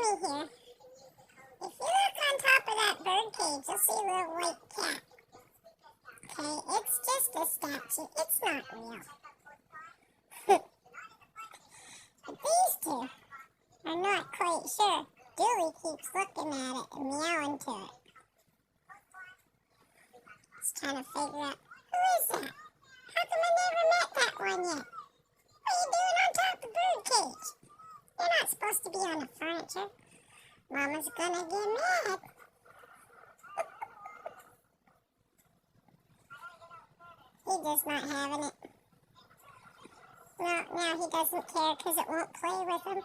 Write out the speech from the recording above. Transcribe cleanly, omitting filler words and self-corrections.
me here. If you look on top of that bird cage, you'll see a little white cat. Okay, it's just a statue. It's not real. But these two are not quite sure. Dooley keeps looking at it and meowing to it. He's trying to figure out, who is that? How come I never met that one yet? What are you doing on top of the bird cage? You're not supposed to be on the furniture. Mama's gonna get mad. He's just not having it. No, he doesn't care because it won't play with him.